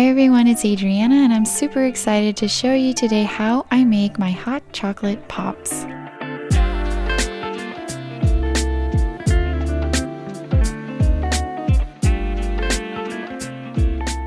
Hi everyone, it's Adriana and I'm super excited to show you today how I make my hot chocolate pops.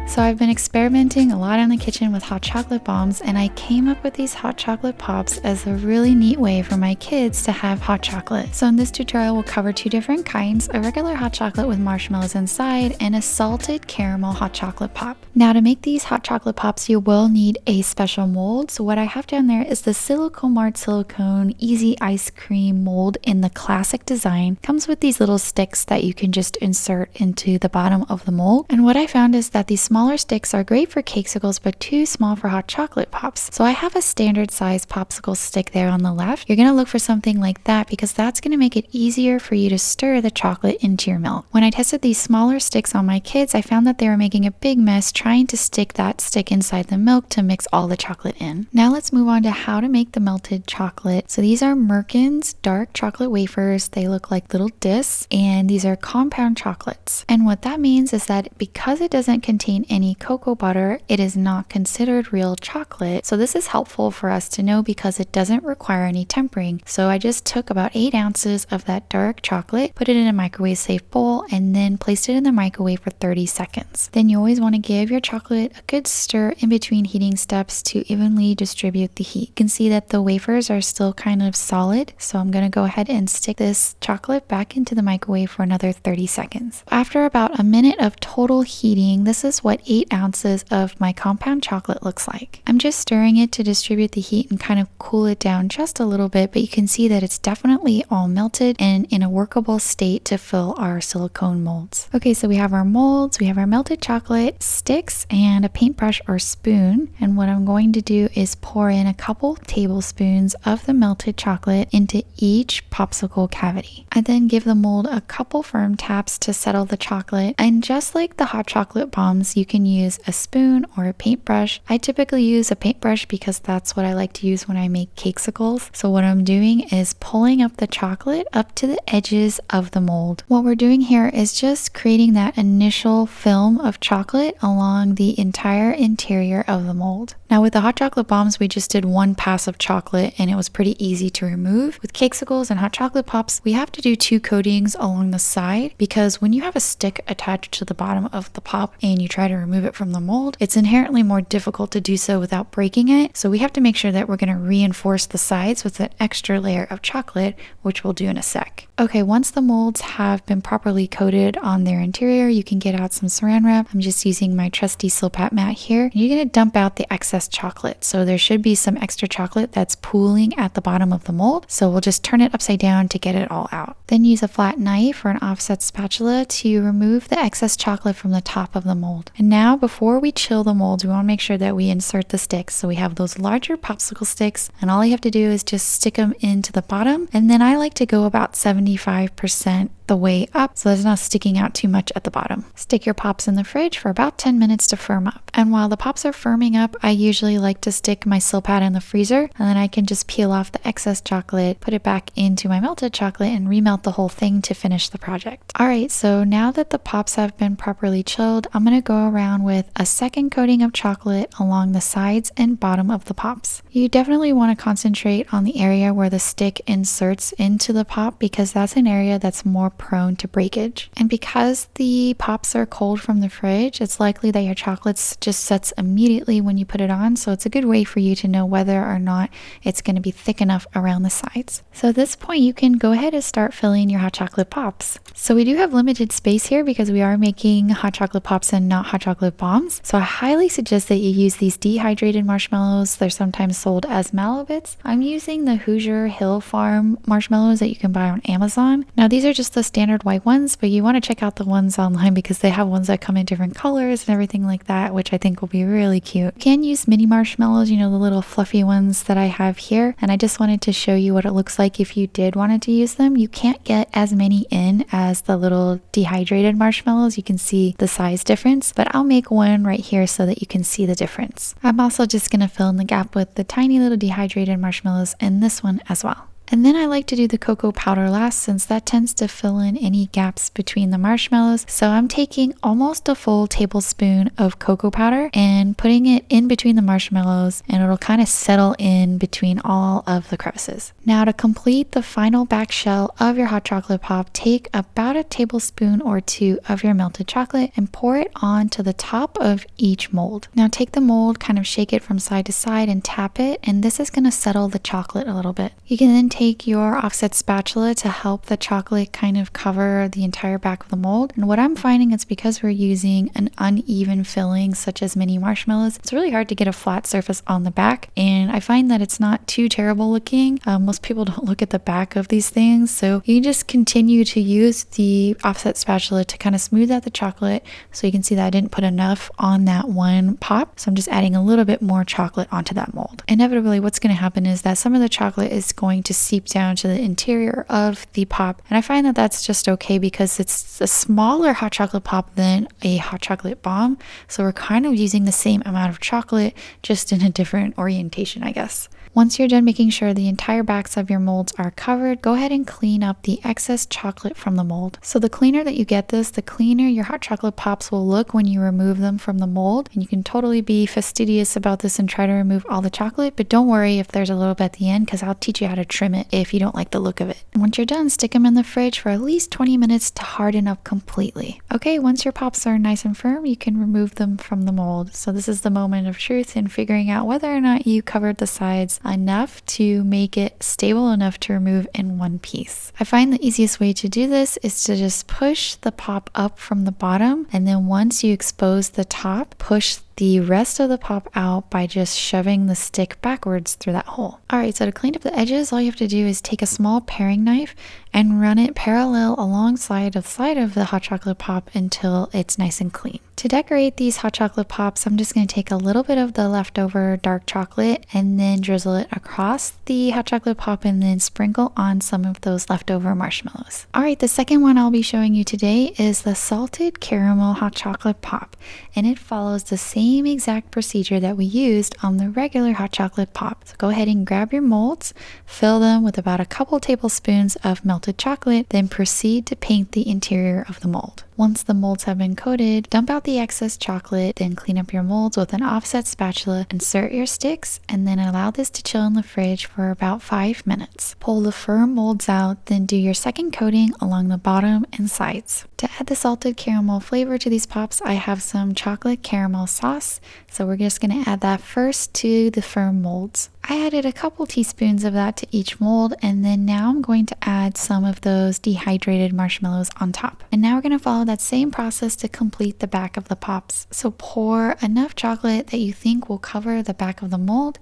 So I've been experimenting a lot in the kitchen with hot chocolate bombs, and I came up with these hot chocolate pops as a really neat way for my kids to have hot chocolate. So in this tutorial we'll cover two different kinds, a regular hot chocolate with marshmallows inside and a salted caramel hot chocolate pop. Now to make these hot chocolate pops you will need a special mold. So what I have down there is the Silikomart silicone easy ice cream mold in the classic design. Comes with these little sticks that you can just insert into the bottom of the mold, and what I found is that these smaller sticks are great for cakesicles but too small for hot chocolate pops. So I have a standard size popsicle stick there on the left. You're going to look for something like that because that's going to make it easier for you to stir the chocolate into your milk. When I tested these smaller sticks on my kids, I found that they were making a big mess trying to stick that stick inside the milk to mix all the chocolate in. Now let's move on to how to make the melted chocolate. So these are Mercken's dark chocolate wafers. They look like little discs, and these are compound chocolates. And what that means is that because it doesn't contain any cocoa butter, it is not considered real chocolate. So this is helpful for us to know because it doesn't require any tempering. So I just took about 8 ounces of that dark chocolate, put it in a microwave safe bowl, and then placed it in the microwave for 30 seconds. Then you always want to give your chocolate a good stir in between heating steps to evenly distribute the heat. You can see that the wafers are still kind of solid, so I'm going to go ahead and stick this chocolate back into the microwave for another 30 seconds. After about a minute of total heating, this is what 8 ounces of my compound chocolate looks like. I'm just stirring it to distribute the heat and kind of cool it down just a little bit, but you can see that it's definitely all melted and in a workable state to fill our silicone molds. Okay, so we have our molds, we have our melted chocolate sticks, and a paintbrush or spoon. And what I'm going to do is pour in a couple tablespoons of the melted chocolate into each popsicle cavity. I then give the mold a couple firm taps to settle the chocolate, and just like the hot chocolate bombs, you can use a spoon or a paintbrush. I typically use a paintbrush because that's what I like to use when I make cakesicles. So what I'm doing is pulling up the chocolate up to the edges of the mold. What we're doing here is just creating that initial film of chocolate along the entire interior of the mold. Now with the hot chocolate bombs, we just did one pass of chocolate and it was pretty easy to remove. With cakesicles and hot chocolate pops, we have to do 2 coatings along the side because when you have a stick attached to the bottom of the pop and you try to remove it from the mold, it's inherently more difficult to do so without breaking it. So we have to make sure that we're going to reinforce the sides with an extra layer of chocolate, which we'll do in a sec. Okay, once the molds have been properly coated on their interior, you can get out some saran wrap. I'm just using my trusty Silpat mat here. And you're going to dump out the excess chocolate. So there should be some extra chocolate that's pooling at the bottom of the mold. So we'll just turn it upside down to get it all out. Then use a flat knife or an offset spatula to remove the excess chocolate from the top of the mold. And now before we chill the molds, we want to make sure that we insert the sticks. So we have those larger popsicle sticks, and all you have to do is just stick them into the bottom. And then I like to go about 75% the way up so it's not sticking out too much at the bottom. Stick your pops in the fridge for about 10 minutes to firm up. And while the pops are firming up, I usually like to stick my Silpat in the freezer, and then I can just peel off the excess chocolate, put it back into my melted chocolate, and remelt the whole thing to finish the project. Alright, so now that the pops have been properly chilled, I'm going to go around with a second coating of chocolate along the sides and bottom of the pops. You definitely want to concentrate on the area where the stick inserts into the pop because that's an area that's more prone to breakage. And because the pops are cold from the fridge, it's likely that your chocolates just sets immediately when you put it on, so it's a good way for you to know whether or not it's going to be thick enough around the sides. So at this point you can go ahead and start filling your hot chocolate pops. So we do have limited space here because we are making hot chocolate pops and not hot chocolate bombs. So I highly suggest that you use these dehydrated marshmallows. They're sometimes sold as mallow bits. I'm using the Hoosier Hill Farm marshmallows that you can buy on Amazon. Now these are just the standard white ones, but you want to check out the ones online because they have ones that come in different colors and everything like that, which I think will be really cute. You can use mini marshmallows, you know, the little fluffy ones that I have here, and I just wanted to show you what it looks like if you did wanted to use them. You can't get as many in as the little dehydrated marshmallows. You can see the size difference, but I'll make one right here so that you can see the difference. I'm also just going to fill in the gap with the tiny little dehydrated marshmallows in this one as well. And then I like to do the cocoa powder last, since that tends to fill in any gaps between the marshmallows. So I'm taking almost a full tablespoon of cocoa powder and putting it in between the marshmallows, and it'll kind of settle in between all of the crevices. Now to complete the final back shell of your hot chocolate pop, take about a tablespoon or two of your melted chocolate and pour it onto the top of each mold. Now take the mold, kind of shake it from side to side and tap it, and this is going to settle the chocolate a little bit. You can then take your offset spatula to help the chocolate kind of cover the entire back of the mold. And what I'm finding is because we're using an uneven filling such as mini marshmallows, it's really hard to get a flat surface on the back, and I find that it's not too terrible looking. Most people don't look at the back of these things, so you just continue to use the offset spatula to kind of smooth out the chocolate. So you can see that I didn't put enough on that one pop, so I'm just adding a little bit more chocolate onto that mold. Inevitably, what's going to happen is that some of the chocolate is going to seep down to the interior of the pop, and I find that that's just okay because it's a smaller hot chocolate pop than a hot chocolate bomb, so we're kind of using the same amount of chocolate, just in a different orientation, I guess. Once you're done making sure the entire backs of your molds are covered, go ahead and clean up the excess chocolate from the mold. So the cleaner that you get this, the cleaner your hot chocolate pops will look when you remove them from the mold. And you can totally be fastidious about this and try to remove all the chocolate, but don't worry if there's a little bit at the end, because I'll teach you how to trim it if you don't like the look of it. And once you're done, stick them in the fridge for at least 20 minutes to harden up completely. Okay, once your pops are nice and firm, you can remove them from the mold. So this is the moment of truth in figuring out whether or not you covered the sides enough to make it stable enough to remove in one piece. I find the easiest way to do this is to just push the pop up from the bottom, and then once you expose the top, push the rest of the pop out by just shoving the stick backwards through that hole. Alright, so to clean up the edges, all you have to do is take a small paring knife and run it parallel alongside the side of the hot chocolate pop until it's nice and clean. To decorate these hot chocolate pops, I'm just going to take a little bit of the leftover dark chocolate and then drizzle it across the hot chocolate pop and then sprinkle on some of those leftover marshmallows. Alright, the second one I'll be showing you today is the salted caramel hot chocolate pop, and it follows the same exact procedure that we used on the regular hot chocolate pop. So go ahead and grab your molds, fill them with about a couple tablespoons of melted chocolate, then proceed to paint the interior of the mold. Once the molds have been coated, dump out the excess chocolate, then clean up your molds with an offset spatula, insert your sticks, and then allow this to chill in the fridge for about 5 minutes. Pull the firm molds out, then do your second coating along the bottom and sides. To add the salted caramel flavor to these pops, I have some chocolate caramel sauce, so we're just going to add that first to the firm molds. I added a couple teaspoons of that to each mold, and then now I'm going to add some of those dehydrated marshmallows on top. And now we're going to follow that same process to complete the back of the pops. So pour enough chocolate that you think will cover the back of the mold,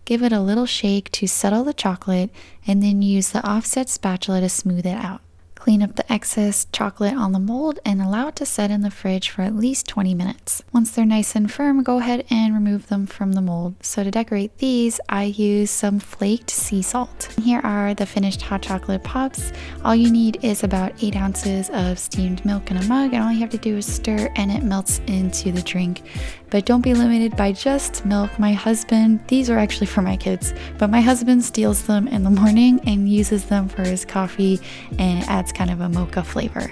give it a little shake to settle the chocolate, and then use the offset spatula to smooth it out. Clean up the excess chocolate on the mold and allow it to set in the fridge for at least 20 minutes. Once they're nice and firm, go ahead and remove them from the mold. So to decorate these, I use some flaked sea salt. Here are the finished hot chocolate pops. All you need is about 8 ounces of steamed milk in a mug, and all you have to do is stir and it melts into the drink. But don't be limited by just milk. My husband, these are actually for my kids, but my husband steals them in the morning and uses them for his coffee, and it adds kind of a mocha flavor.